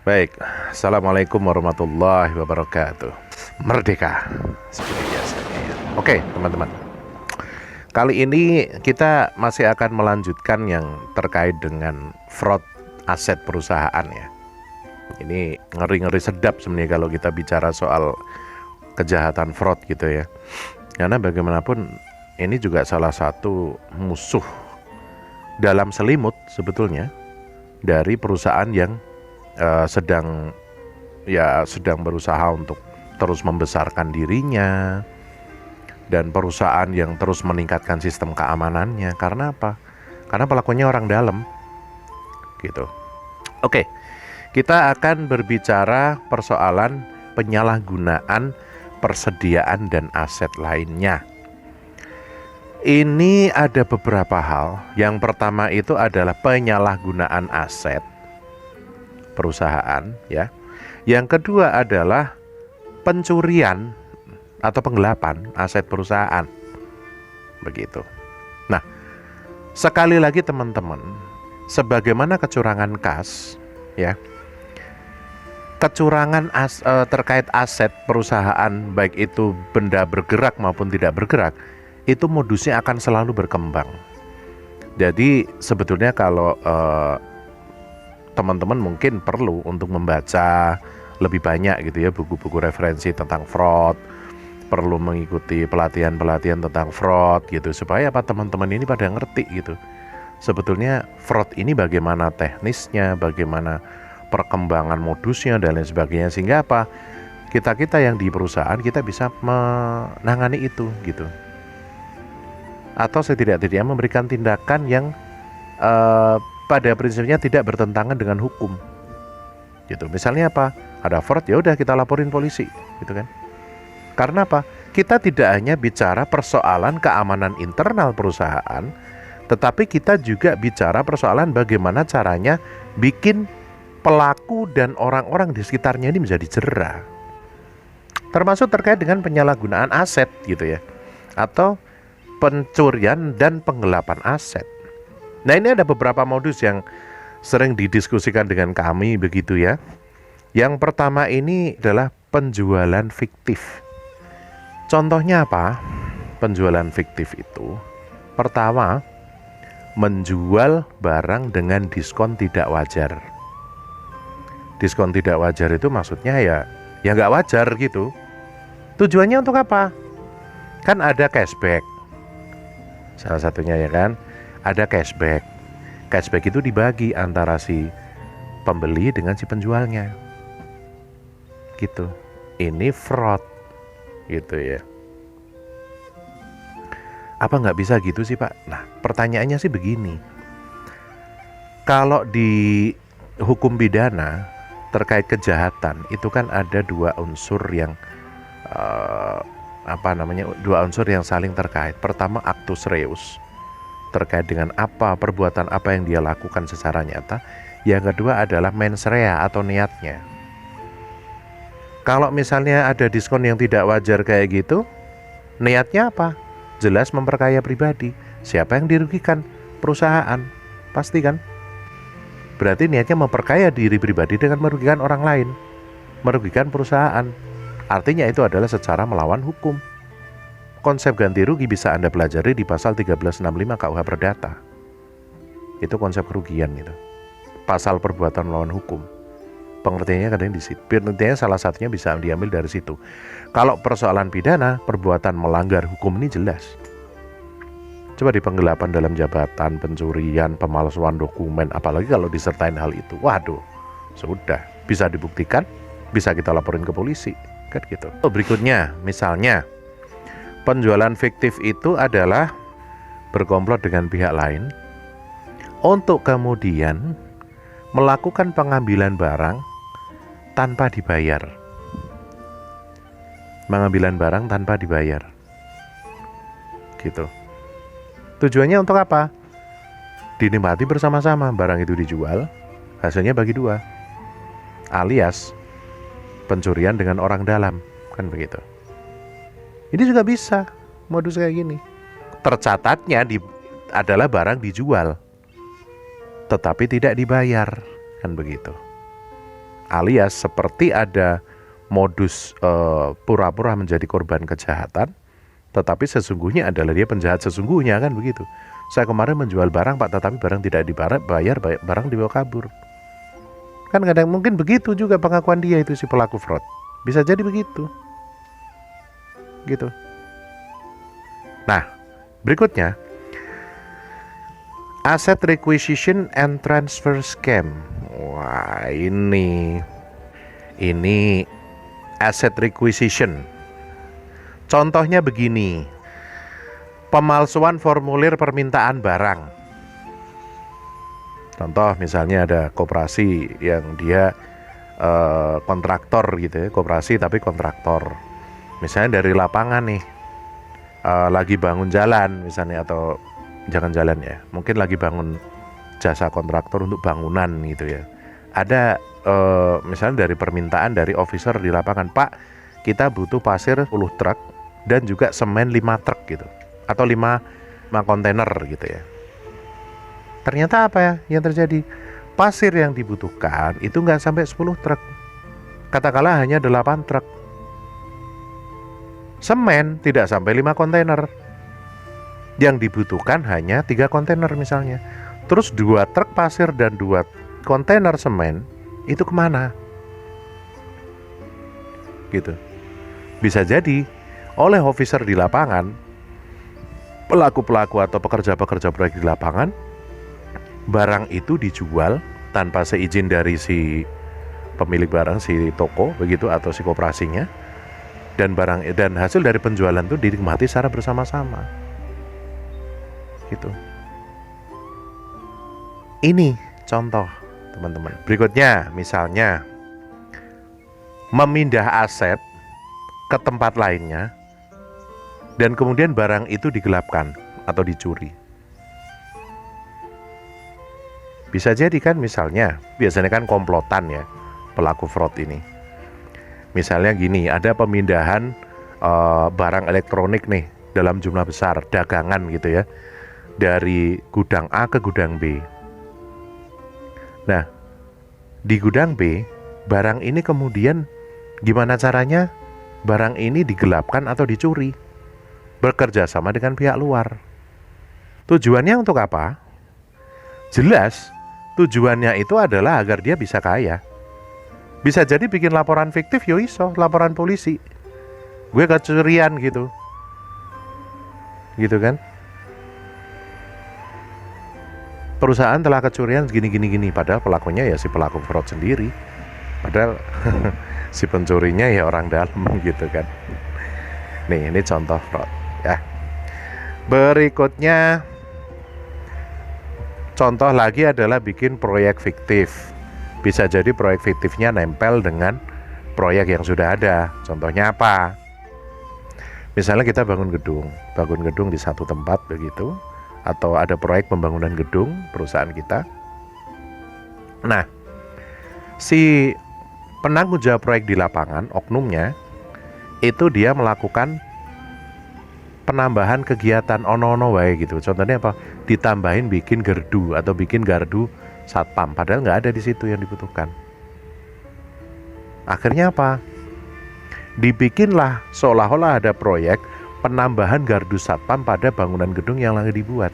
Baik, Assalamualaikum warahmatullahi wabarakatuh. Merdeka, seperti biasanya ya. Oke, teman-teman. Kali ini kita masih akan melanjutkan yang terkait dengan fraud aset perusahaan ya. Ini ngeri-ngeri sedap sebenarnya kalau kita bicara soal kejahatan fraud gitu ya. Karena bagaimanapun ini juga salah satu musuh dalam selimut sebetulnya dari perusahaan yang sedang berusaha untuk terus membesarkan dirinya, dan perusahaan yang terus meningkatkan sistem keamanannya. Karena apa? Karena pelakunya orang dalam gitu. Oke, kita akan berbicara persoalan penyalahgunaan persediaan dan aset lainnya. Ini ada beberapa hal. Yang pertama itu adalah penyalahgunaan aset perusahaan ya. Yang kedua adalah pencurian atau penggelapan aset perusahaan. Begitu. Nah, sekali lagi teman-teman, sebagaimana kecurangan kas ya. Kecurangan terkait aset perusahaan, baik itu benda bergerak maupun tidak bergerak, itu modusnya akan selalu berkembang. Jadi sebetulnya kalau teman-teman mungkin perlu untuk membaca lebih banyak gitu ya, buku-buku referensi tentang fraud, perlu mengikuti pelatihan-pelatihan tentang fraud gitu, supaya apa, teman-teman ini pada ngerti gitu sebetulnya fraud ini bagaimana teknisnya, bagaimana perkembangan modusnya dan lain sebagainya, sehingga apa, kita yang di perusahaan kita bisa menangani itu gitu, atau setidak-tidaknya memberikan tindakan yang pada prinsipnya tidak bertentangan dengan hukum gitu. Misalnya apa, ada fraud, ya udah kita laporin polisi gitu kan. Karena apa, kita tidak hanya bicara persoalan keamanan internal perusahaan, tetapi kita juga bicara persoalan bagaimana caranya bikin pelaku dan orang-orang di sekitarnya ini menjadi jera, termasuk terkait dengan penyalahgunaan aset gitu ya, atau pencurian dan penggelapan aset. Nah, ini ada beberapa modus yang sering didiskusikan dengan kami begitu ya. Yang pertama ini adalah penjualan fiktif. Contohnya apa? Penjualan fiktif itu pertama, menjual barang dengan diskon tidak wajar. Diskon tidak wajar itu maksudnya ya nggak wajar gitu. Tujuannya untuk apa? Kan ada cashback. Salah satunya ya kan, ada cashback. Cashback itu dibagi antara si pembeli dengan si penjualnya gitu. Ini fraud gitu ya. Apa nggak bisa gitu sih Pak? Nah, pertanyaannya sih begini, kalau di hukum pidana terkait kejahatan itu kan ada dua unsur yang dua unsur yang saling terkait. Pertama, actus reus, terkait dengan perbuatan apa yang dia lakukan secara nyata. Yang kedua adalah mens rea atau niatnya. Kalau misalnya ada diskon yang tidak wajar kayak gitu, niatnya apa? Jelas memperkaya pribadi. Siapa yang dirugikan? Perusahaan, pasti kan? Berarti niatnya memperkaya diri pribadi dengan merugikan orang lain, merugikan perusahaan. Artinya itu adalah secara melawan hukum. Konsep ganti rugi bisa Anda pelajari di pasal 1365 KUH Perdata. Itu konsep kerugian itu. Pasal perbuatan melawan hukum. Pengertiannya kadang di situ. Pengertiannya salah satunya bisa diambil dari situ. Kalau persoalan pidana, perbuatan melanggar hukum ini jelas. Coba di penggelapan dalam jabatan, pencurian, pemalsuan dokumen, apalagi kalau disertain hal itu. Waduh, sudah bisa dibuktikan, bisa kita laporin ke polisi, kan gitu. Berikutnya, misalnya penjualan fiktif itu adalah berkomplot dengan pihak lain untuk kemudian melakukan pengambilan barang tanpa dibayar. Pengambilan barang tanpa dibayar. Gitu. Tujuannya untuk apa? Dinikmati bersama-sama, barang itu dijual, hasilnya bagi dua. Alias pencurian dengan orang dalam, kan begitu. Ini juga bisa modus kayak gini. Tercatatnya adalah barang dijual, tetapi tidak dibayar, kan begitu. alias seperti ada modus pura-pura menjadi korban kejahatan, tetapi sesungguhnya adalah dia penjahat sesungguhnya, kan begitu. Saya kemarin menjual barang Pak, tetapi barang tidak dibayar, barang dibawa kabur. Kan kadang mungkin begitu juga pengakuan dia itu si pelaku fraud. Bisa jadi begitu. Gitu. Nah, berikutnya asset requisition and transfer scam. Wah, ini asset requisition. Contohnya begini. Pemalsuan formulir permintaan barang. Contoh misalnya ada koperasi yang dia kontraktor gitu ya, koperasi tapi kontraktor. Misalnya dari lapangan nih, lagi bangun jalan misalnya, atau jangan jalan ya, mungkin lagi bangun jasa kontraktor untuk bangunan gitu ya. Ada misalnya dari permintaan dari officer di lapangan, Pak, kita butuh pasir 10 truk dan juga semen 5 truk gitu, atau 5 kontainer gitu ya. Ternyata apa ya yang terjadi? Pasir yang dibutuhkan itu nggak sampai 10 truk, katakanlah hanya 8 truk. Semen tidak sampai 5 kontainer, yang dibutuhkan hanya 3 kontainer misalnya. Terus 2 truk pasir dan 2 kontainer semen itu kemana? Gitu. Bisa jadi oleh officer di lapangan, pelaku-pelaku atau pekerja-pekerja proyek di lapangan, barang itu dijual tanpa seizin dari si pemilik barang, si toko begitu, atau si koperasinya, dan hasil dari penjualan itu dinikmati secara bersama-sama. Gitu. Ini contoh, teman-teman. Berikutnya, misalnya memindah aset ke tempat lainnya dan kemudian barang itu digelapkan atau dicuri. Bisa jadi kan, misalnya, biasanya kan komplotan ya pelaku fraud ini. Misalnya gini, ada pemindahan barang elektronik nih dalam jumlah besar, dagangan gitu ya, dari gudang A ke gudang B. Nah, di gudang B, barang ini kemudian gimana caranya barang ini digelapkan atau dicuri? Bekerja sama dengan pihak luar. Tujuannya untuk apa? Jelas, tujuannya itu adalah agar dia bisa kaya. Bisa jadi bikin laporan fiktif, yo iso, laporan polisi. Gue kecurian gitu. Gitu kan? Perusahaan telah kecurian gini. Padahal pelakunya ya si pelaku fraud sendiri. Padahal si pencurinya ya orang dalam gitu kan. Nih, ini contoh fraud ya. Berikutnya, contoh lagi adalah bikin proyek fiktif. Bisa jadi proyek fiktifnya nempel dengan proyek yang sudah ada. Contohnya apa? Misalnya kita bangun gedung di satu tempat begitu, atau ada proyek pembangunan gedung perusahaan kita. Nah, si penanggung jawab proyek di lapangan, oknumnya, itu dia melakukan penambahan kegiatan ono-ono wae gitu. Contohnya apa? Ditambahin bikin gerdu atau bikin gardu satpam, padahal nggak ada di situ yang dibutuhkan. Akhirnya apa? Dibikinlah seolah-olah ada proyek penambahan gardu satpam pada bangunan gedung yang lagi dibuat.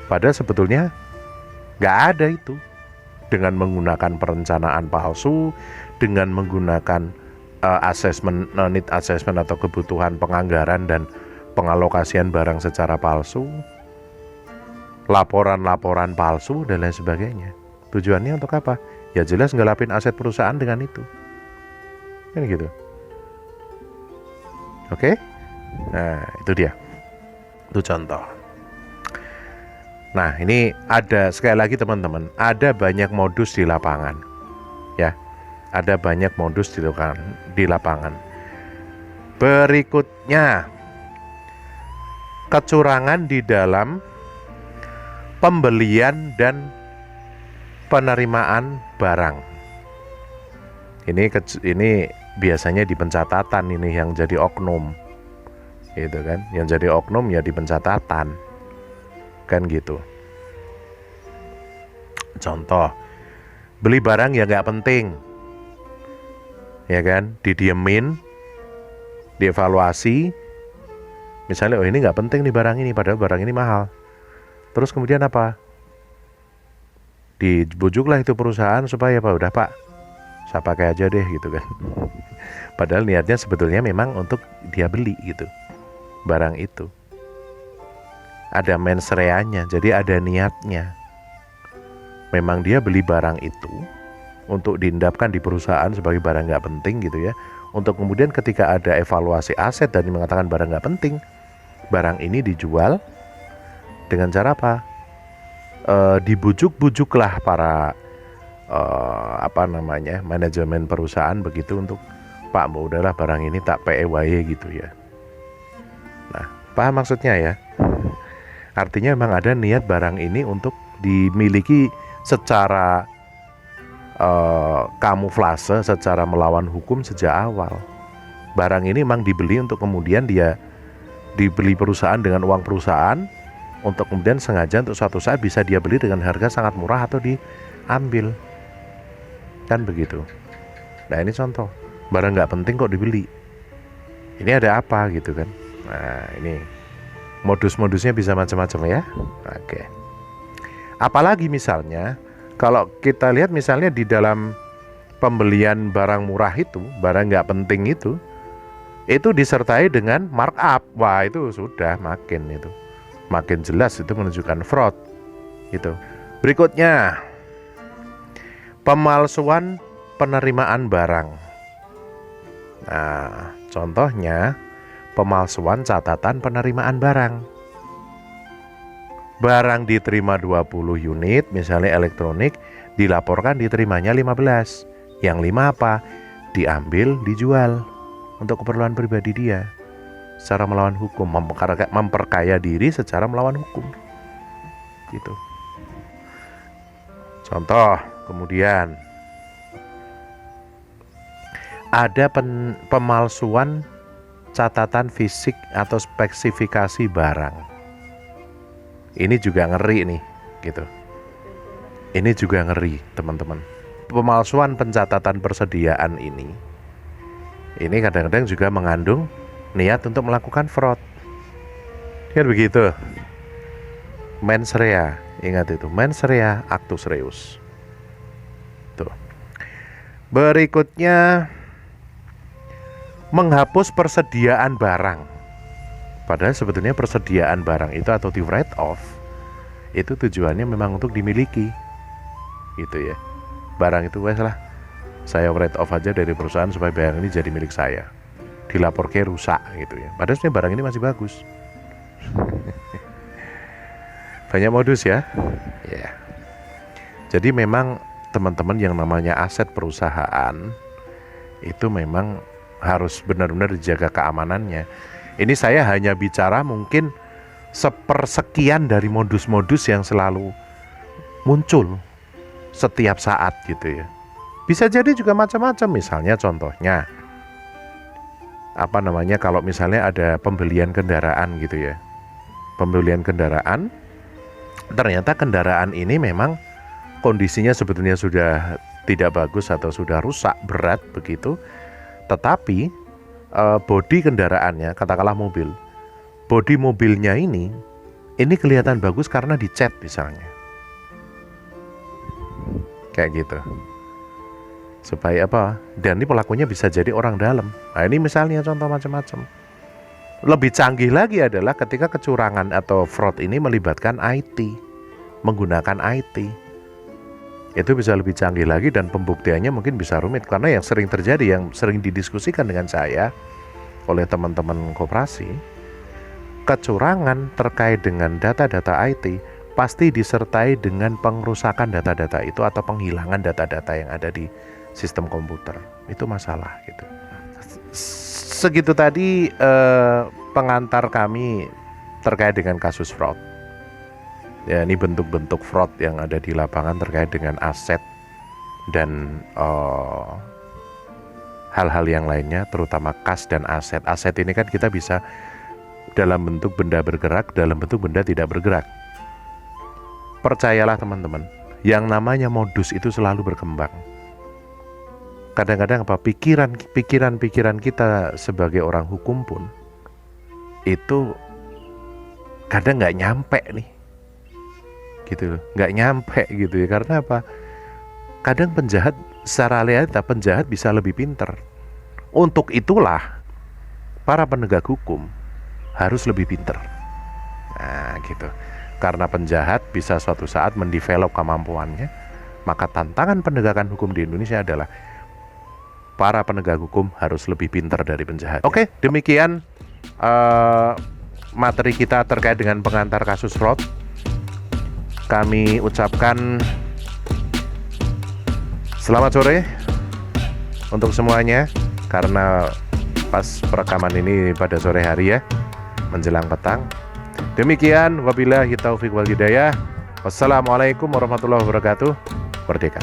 Padahal sebetulnya nggak ada itu. Dengan menggunakan perencanaan palsu, dengan menggunakan need assessment atau kebutuhan penganggaran dan pengalokasian barang secara palsu, laporan-laporan palsu dan lain sebagainya. Tujuannya untuk apa? Ya jelas ngelapin aset perusahaan dengan itu. Kan gitu. Oke? Nah, itu dia. Itu contoh. Nah, ini ada, sekali lagi teman-teman, ada banyak modus di lapangan. Ya. Ada banyak modus di lapangan. Berikutnya, kecurangan di dalam pembelian dan penerimaan barang. Ini biasanya di pencatatan ini yang jadi oknum. Gitu kan? Yang jadi oknum ya di pencatatan. Kan gitu. Contoh, beli barang yang nggak penting. ya kan, didiemin, dievaluasi. Misalnya, oh ini nggak penting nih barang ini, padahal barang ini mahal. Terus kemudian apa? Dibujuklah itu perusahaan supaya apa? Udah Pak, saya pakai aja deh gitu kan. Padahal niatnya sebetulnya memang untuk dia beli gitu, barang itu. Ada mens reanya, jadi ada niatnya. Memang dia beli barang itu untuk diendapkan di perusahaan sebagai barang nggak penting gitu ya. Untuk kemudian ketika ada evaluasi aset dan mengatakan barang nggak penting, barang ini dijual dengan cara apa? Dibujuk-bujuklah para manajemen perusahaan begitu untuk Pak, mau udahlah barang ini tak PEWY gitu ya. Nah, paham maksudnya ya? Artinya memang ada niat barang ini untuk dimiliki secara kamuflase, secara melawan hukum sejak awal. Barang ini memang dibeli untuk kemudian dia dibeli perusahaan dengan uang perusahaan, untuk kemudian sengaja untuk suatu saat bisa dia beli dengan harga sangat murah atau diambil. Kan begitu. Nah ini contoh, barang nggak penting kok dibeli. Ini ada apa gitu kan. Nah ini modus-modusnya bisa macam-macam ya. Oke. Apalagi misalnya kalau kita lihat misalnya di dalam pembelian barang murah itu, barang nggak penting itu disertai dengan markup. Wah itu sudah makin jelas itu menunjukkan fraud gitu. Berikutnya, pemalsuan penerimaan barang. Nah, contohnya pemalsuan catatan penerimaan barang. Barang diterima 20 unit, misalnya elektronik, dilaporkan diterimanya 15. Yang 5 apa? Diambil, dijual untuk keperluan pribadi dia. Secara melawan hukum, memperkaya diri secara melawan hukum. Gitu. Contoh, kemudian ada pemalsuan catatan fisik atau spesifikasi barang. Ini juga ngeri nih, gitu. Ini juga ngeri, teman-teman. Pemalsuan pencatatan persediaan ini kadang-kadang juga mengandung niat untuk melakukan fraud. Kan begitu. Mens rea, ingat itu, mens rea actus reus. Tuh. Berikutnya, menghapus persediaan barang. Padahal sebetulnya persediaan barang itu atau di write off itu tujuannya memang untuk dimiliki. Gitu ya. Barang itu wes lah, saya write off aja dari perusahaan supaya barang ini jadi milik saya. Dilapor ke rusak gitu ya. Padahal sebenarnya barang ini masih bagus. Banyak modus ya. Ya. Jadi memang teman-teman yang namanya aset perusahaan itu memang harus benar-benar dijaga keamanannya. Ini saya hanya bicara mungkin sepersekian dari modus-modus yang selalu muncul setiap saat gitu ya. Bisa jadi juga macam-macam, misalnya contohnya kalau misalnya ada pembelian kendaraan gitu ya. Pembelian kendaraan, ternyata kendaraan ini memang kondisinya sebetulnya sudah tidak bagus atau sudah rusak berat begitu. Tetapi bodi kendaraannya, katakanlah mobil, bodi mobilnya ini kelihatan bagus karena dicat misalnya. Kayak gitu. Supaya apa? Dan ini pelakunya bisa jadi orang dalam. Nah ini misalnya contoh macam-macam. Lebih canggih lagi adalah ketika kecurangan atau fraud ini melibatkan IT, menggunakan IT. Itu bisa lebih canggih lagi dan pembuktiannya mungkin bisa rumit. Karena yang sering terjadi, yang sering didiskusikan dengan saya oleh teman-teman koperasi, kecurangan terkait dengan data-data IT pasti disertai dengan pengrusakan data-data itu atau penghilangan data-data yang ada di sistem komputer. Itu masalah gitu. Segitu tadi pengantar kami terkait dengan kasus fraud. Ya, ini bentuk-bentuk fraud yang ada di lapangan terkait dengan aset dan hal-hal yang lainnya, terutama kas dan aset. Aset ini kan kita bisa dalam bentuk benda bergerak, dalam bentuk benda tidak bergerak. Percayalah teman-teman, yang namanya modus itu selalu berkembang. kadang-kadang apa pikiran kita sebagai orang hukum pun itu kadang nggak nyampe nih, gitu loh, nggak nyampe gitu ya. Karena apa? Kadang penjahat secara realita penjahat bisa lebih pinter. Untuk itulah para penegak hukum harus lebih pinter. Nah gitu. Karena penjahat bisa suatu saat mendevelop kemampuannya, maka tantangan penegakan hukum di Indonesia adalah para penegak hukum harus lebih pinter dari penjahat. Oke, demikian materi kita terkait dengan pengantar kasus fraud. Kami ucapkan selamat sore untuk semuanya, karena pas perekaman ini pada sore hari ya, menjelang petang. Demikian, wabillahi taufiq wal hidayah. Wassalamualaikum warahmatullahi wabarakatuh. Merdeka.